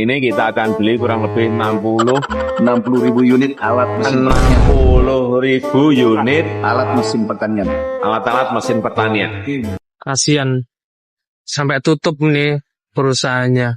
Ini kita akan beli kurang lebih 60.000 unit alat mesin pertanian. 60.000 unit Alat mesin pertanian. alat-alat mesin pertanian. Kasihan sampai tutup nih perusahaannya.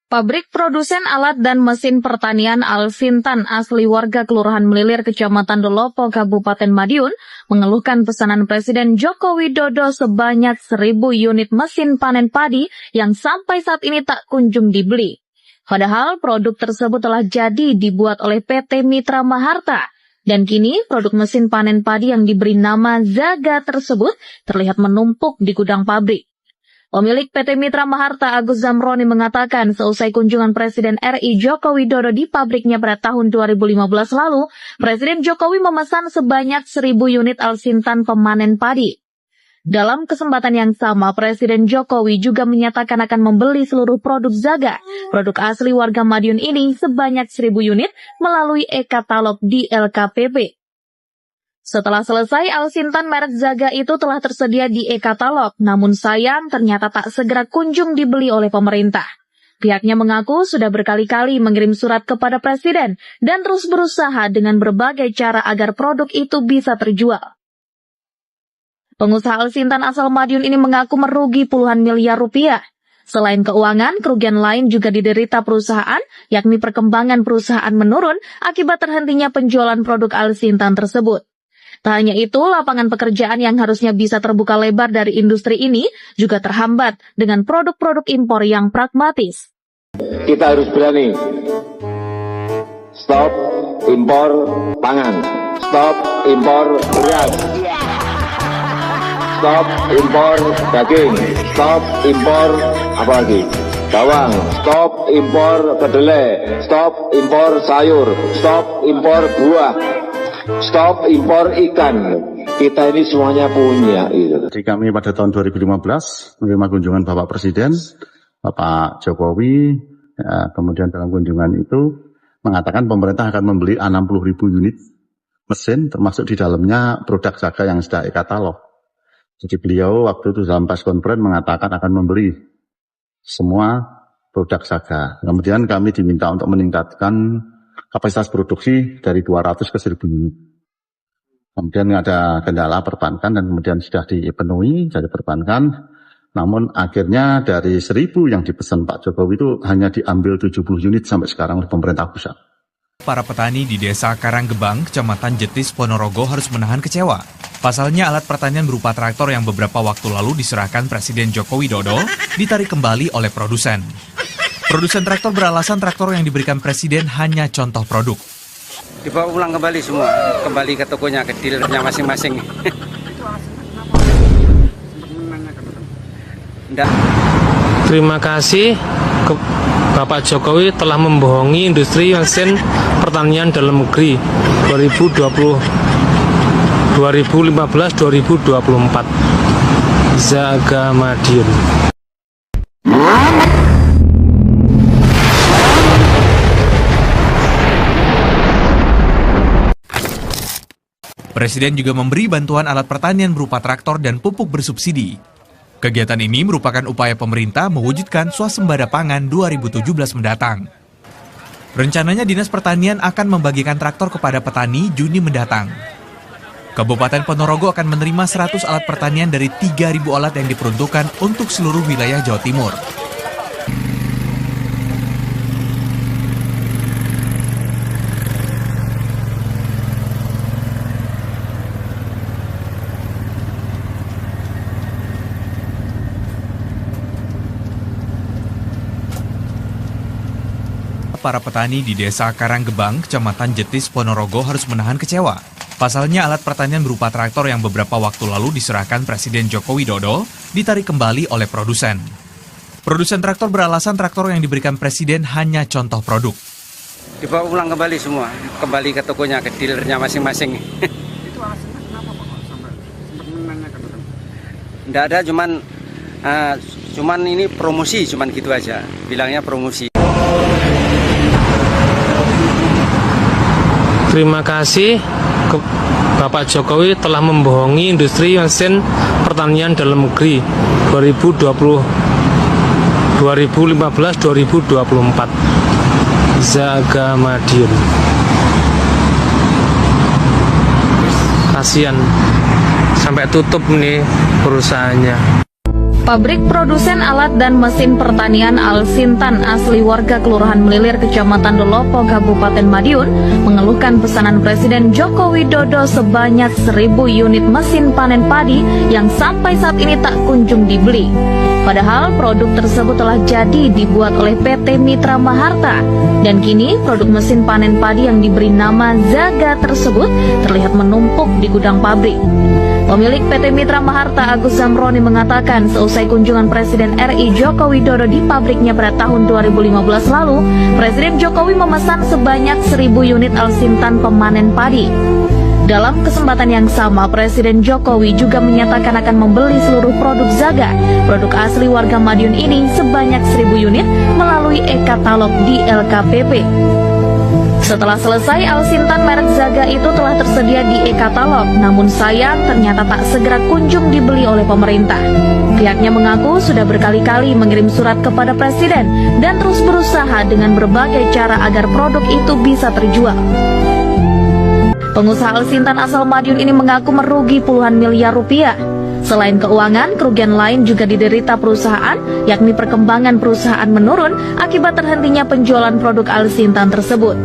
Pabrik produsen alat dan mesin pertanian Alfintan asli warga Kelurahan Melilir, Kecamatan Delopo, Kabupaten Madiun, mengeluhkan pesanan Presiden Joko Widodo sebanyak 1.000 unit mesin panen padi yang sampai saat ini tak kunjung dibeli. Padahal produk tersebut telah jadi dibuat oleh PT Mitra Maharta. Dan kini produk mesin panen padi yang diberi nama Zaga tersebut terlihat menumpuk di gudang pabrik. Pemilik PT Mitra Maharta Agus Zamroni mengatakan seusai kunjungan Presiden RI Joko Widodo di pabriknya pada tahun 2015 lalu, Presiden Jokowi memesan sebanyak 1.000 unit Alsintan pemanen padi. Dalam kesempatan yang sama, Presiden Jokowi juga menyatakan akan membeli seluruh produk Zaga, produk asli warga Madiun ini sebanyak 1.000 unit melalui e-katalog di LKPP. Setelah selesai, Alsintan merek Zaga itu telah tersedia di e-katalog, namun sayang ternyata tak segera kunjung dibeli oleh pemerintah. Pihaknya mengaku sudah berkali-kali mengirim surat kepada Presiden dan terus berusaha dengan berbagai cara agar produk itu bisa terjual. Pengusaha Alsintan asal Madiun ini mengaku merugi puluhan miliar rupiah. Selain keuangan, kerugian lain juga diderita perusahaan, yakni perkembangan perusahaan menurun akibat terhentinya penjualan produk Alsintan tersebut. Tak hanya itu, lapangan pekerjaan yang harusnya bisa terbuka lebar dari industri ini juga terhambat dengan produk-produk impor yang pragmatis. Kita harus berani. Stop impor pangan. Stop impor beras. Stop impor daging. Stop impor apa lagi? Bawang. Stop impor kedelai. Stop impor sayur. Stop impor buah. Stop impor ikan. Kita ini semuanya punya. Jadi kami pada tahun 2015 menerima kunjungan Bapak Presiden, Bapak Jokowi, kemudian dalam kunjungan itu mengatakan pemerintah akan membeli 60.000 unit mesin, termasuk di dalamnya produk Zaga yang sudah e-katalog. Jadi beliau waktu itu dalam press conference mengatakan akan membeli semua produk Zaga. Kemudian kami diminta untuk meningkatkan kapasitas produksi dari 200 ke 1.000 unit. Kemudian ada kendala perbankan dan kemudian sudah dipenuhi dari perbankan. Namun akhirnya dari 1.000 yang dipesan Pak Jokowi itu hanya diambil 70 unit sampai sekarang oleh pemerintah pusat. Para petani di Desa Karanggebang, Kecamatan Jetis, Ponorogo harus menahan kecewa. Pasalnya alat pertanian berupa traktor yang beberapa waktu lalu diserahkan Presiden Joko Widodo ditarik kembali oleh produsen. Produsen traktor beralasan traktor yang diberikan Presiden hanya contoh produk. Dibawa ulang kembali semua, kembali ke tokonya, ke dealernya masing-masing. Terima kasih Bapak Jokowi telah membohongi industri mesin pertanian dalam negeri 2015-2024. Zaga Madiun. Presiden juga memberi bantuan alat pertanian berupa traktor dan pupuk bersubsidi. Kegiatan ini merupakan upaya pemerintah mewujudkan swasembada pangan 2017 mendatang. Rencananya Dinas Pertanian akan membagikan traktor kepada petani Juni mendatang. Kabupaten Ponorogo akan menerima 100 alat pertanian dari 3.000 alat yang diperuntukkan untuk seluruh wilayah Jawa Timur. Para petani di Desa Karanggebang, Kecamatan Jetis, Ponorogo harus menahan kecewa. Pasalnya alat pertanian berupa traktor yang beberapa waktu lalu diserahkan Presiden Joko Widodo ditarik kembali oleh produsen. Produsen traktor beralasan traktor yang diberikan Presiden hanya contoh produk. Dibawa ulang kembali semua, kembali ke tokonya, ke dealernya masing-masing. Itu alasannya kenapa Pak sampai sempat menanyakan? Nggak ada, cuman ini promosi, cuman gitu aja, bilangnya promosi. Terima kasih Bapak Jokowi telah membohongi industri mesin pertanian dalam negeri 2015-2024. 2015-2024 Zaga Madiun. Kasihan sampai tutup nih perusahaannya. Pabrik produsen alat dan mesin pertanian Alsintan asli warga Kelurahan Melilir, Kecamatan Delopo, Kabupaten Madiun mengeluhkan pesanan Presiden Joko Widodo sebanyak 1.000 unit mesin panen padi yang sampai saat ini tak kunjung dibeli. Padahal produk tersebut telah jadi dibuat oleh PT Mitra Maharta dan kini produk mesin panen padi yang diberi nama Zaga tersebut terlihat menumpuk di gudang pabrik. Pemilik PT Mitra Maharta Agus Zamroni mengatakan seusai kunjungan Presiden RI Joko Widodo di pabriknya pada tahun 2015 lalu, Presiden Jokowi memesan sebanyak 1.000 unit Alsintan pemanen padi. Dalam kesempatan yang sama, Presiden Jokowi juga menyatakan akan membeli seluruh produk Zaga, produk asli warga Madiun ini sebanyak 1.000 unit melalui e-katalog di LKPP. Setelah selesai, Alsintan merek Zaga itu telah tersedia di e-katalog, namun sayang ternyata tak segera kunjung dibeli oleh pemerintah. Pihaknya mengaku sudah berkali-kali mengirim surat kepada Presiden dan terus berusaha dengan berbagai cara agar produk itu bisa terjual. Pengusaha Alsintan asal Madiun ini mengaku merugi puluhan miliar rupiah. Selain keuangan, kerugian lain juga diderita perusahaan, yakni perkembangan perusahaan menurun akibat terhentinya penjualan produk Alsintan tersebut.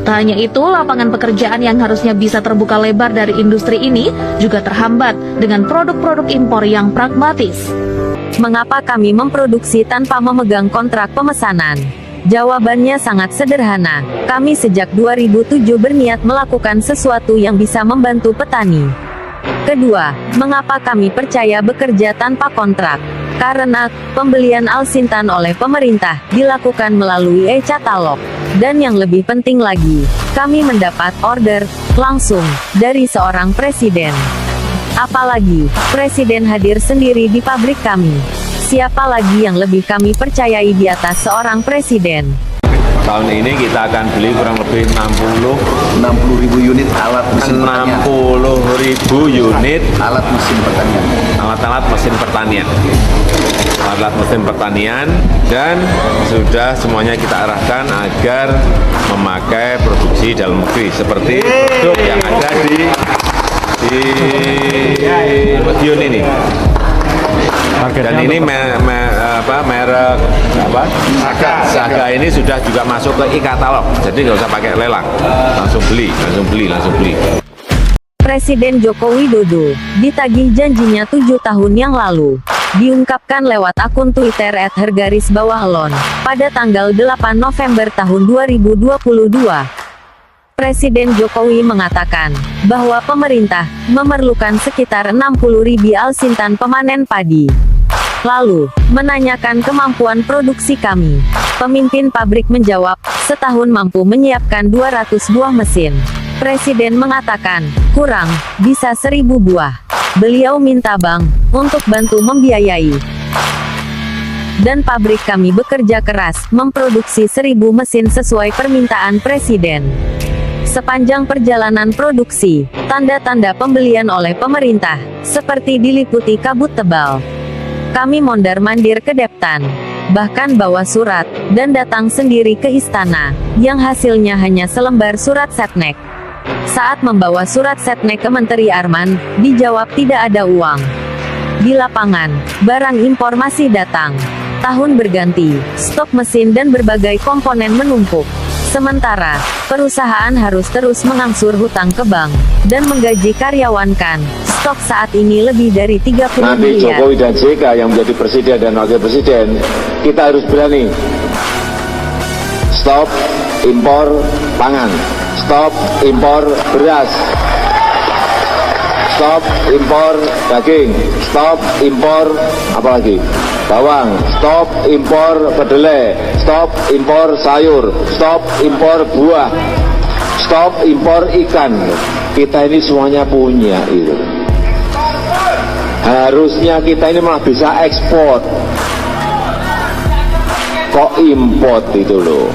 Tak hanya itu, lapangan pekerjaan yang harusnya bisa terbuka lebar dari industri ini juga terhambat dengan produk-produk impor yang pragmatis. Mengapa kami memproduksi tanpa memegang kontrak pemesanan? Jawabannya sangat sederhana. Kami sejak 2007 berniat melakukan sesuatu yang bisa membantu petani. Kedua, mengapa kami percaya bekerja tanpa kontrak? Karena pembelian Alsintan oleh pemerintah dilakukan melalui e-katalog. Dan yang lebih penting lagi, kami mendapat order langsung dari seorang presiden. Apalagi, presiden hadir sendiri di pabrik kami. Siapa lagi yang lebih kami percayai di atas seorang presiden? Tahun ini kita akan beli kurang lebih 60.000 unit alat mesin pertanian. 60.000 unit Alat mesin pertanian. alat-alat mesin pertanian. Alat mesin pertanian, dan sudah semuanya kita arahkan agar memakai produksi dalam negeri seperti produk yang ada di Madiun ini. Dan ini merek Zaga ini sudah juga masuk ke e-katalog, jadi nggak usah pakai lelang, langsung beli. Presiden Joko Widodo ditagih janjinya 7 tahun yang lalu. Diungkapkan lewat akun Twitter @hergarisbawahlon pada tanggal 8 November tahun 2022. Presiden Jokowi mengatakan bahwa pemerintah memerlukan sekitar 60.000 Alsintan pemanen padi. Lalu, menanyakan kemampuan produksi kami. Pemimpin pabrik menjawab, setahun mampu menyiapkan 200 buah mesin. Presiden mengatakan, kurang, bisa 1.000 buah. Beliau minta bank untuk bantu membiayai. Dan pabrik kami bekerja keras, memproduksi 1.000 mesin sesuai permintaan Presiden. Sepanjang perjalanan produksi, tanda-tanda pembelian oleh pemerintah, seperti diliputi kabut tebal. Kami mondar-mandir ke Deptan, bahkan bawa surat, dan datang sendiri ke istana, yang hasilnya hanya selembar surat setnek. Saat membawa surat setnek ke Menteri Arman, dijawab tidak ada uang. Di lapangan, barang impor masih datang. Tahun berganti, stok mesin dan berbagai komponen menumpuk. Sementara, perusahaan harus terus mengangsur hutang ke bank, dan menggaji karyawan kan. Stok saat ini lebih dari 30 Nanti miliar. Jokowi dan JK yang menjadi presiden dan wakil presiden, kita harus berani. Stop impor pangan. Stop impor beras. Stop impor daging. Stop impor apalagi? Bawang. Stop impor kedelai. Stop impor sayur. Stop impor buah. Stop impor ikan. Kita ini semuanya punya itu. Harusnya kita ini malah bisa ekspor. Kok import itu loh.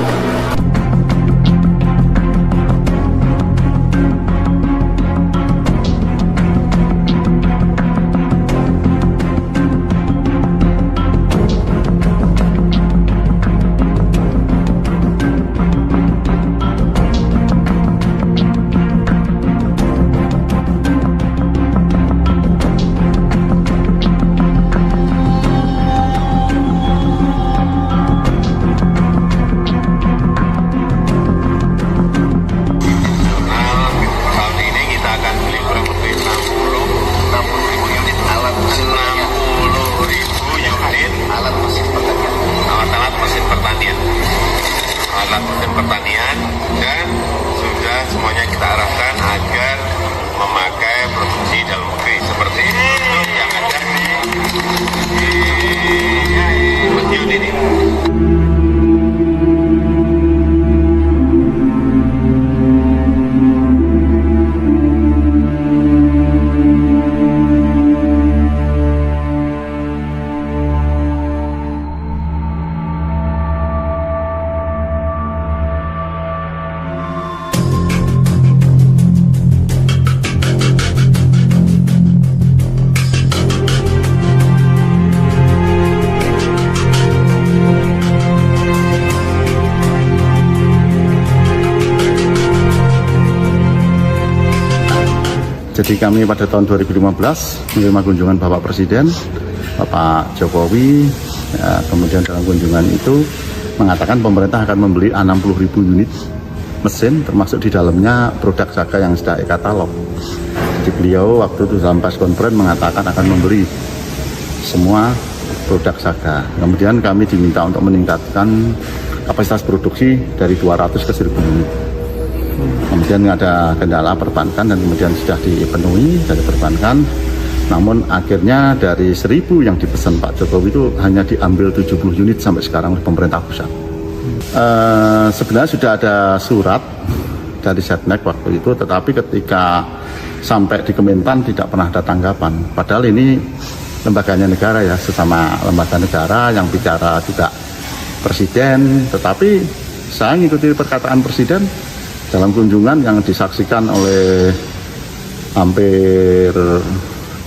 Jadi kami pada tahun 2015 menerima kunjungan Bapak Presiden, Bapak Jokowi, ya, kemudian dalam kunjungan itu mengatakan pemerintah akan membeli 60.000 unit mesin, termasuk di dalamnya produk Saga yang sudah e-katalog. Jadi beliau waktu itu dalam press conference mengatakan akan membeli semua produk Saga. Kemudian kami diminta untuk meningkatkan kapasitas produksi dari 200 ke 1.000 unit. Kemudian ada kendala perbankan dan kemudian sudah dipenuhi dari perbankan. Namun akhirnya dari 1.000 yang dipesan Pak Jokowi itu hanya diambil 70 unit sampai sekarang oleh pemerintah pusat. Sebenarnya sudah ada surat dari Setnek waktu itu, tetapi ketika sampai di Kementan tidak pernah ada tanggapan. Padahal ini lembaganya negara ya, sesama lembaga negara yang bicara juga Presiden, tetapi saya mengikuti perkataan Presiden dalam kunjungan yang disaksikan oleh hampir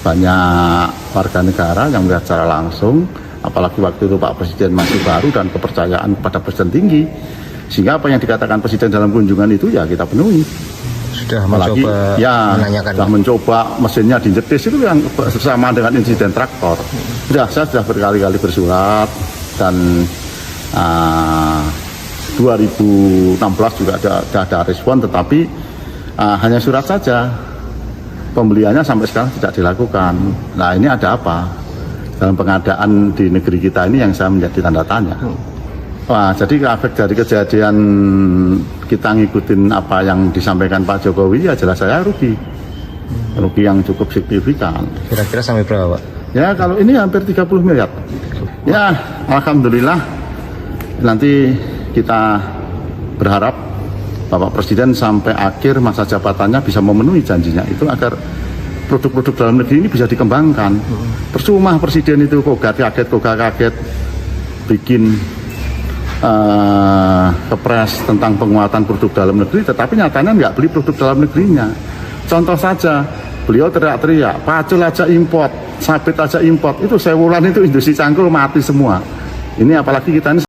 banyak warga negara yang melihat secara langsung, apalagi waktu itu Pak Presiden masih baru dan kepercayaan kepada Presiden tinggi, sehingga apa yang dikatakan Presiden dalam kunjungan itu ya kita penuhi. Sudah apalagi, mencoba menanyakan, sudah mencoba mesinnya dijetis itu yang sama dengan insiden traktor. Saya sudah berkali-kali bersurat dan 2016 juga ada respon, tetapi hanya surat saja, pembeliannya sampai sekarang tidak dilakukan. Nah ini ada apa dalam pengadaan di negeri kita ini yang saya menjadi tanda tanya. Wah, jadi efek dari kejadian kita ngikutin apa yang disampaikan Pak Jokowi ya jelas saya rugi yang cukup signifikan. Kira-kira sampai berapa Pak? Ya kalau ini hampir 30 miliar. Ya alhamdulillah nanti kita berharap Bapak Presiden sampai akhir masa jabatannya bisa memenuhi janjinya itu agar produk-produk dalam negeri ini bisa dikembangkan. Percuma Presiden itu kogat kaget bikin kepres tentang penguatan produk dalam negeri, tetapi nyatanya nggak beli produk dalam negerinya. Contoh saja, beliau teriak-teriak, pacul aja import, sabit aja import, itu sewulan itu industri cangkul mati semua. Ini apalagi kita ini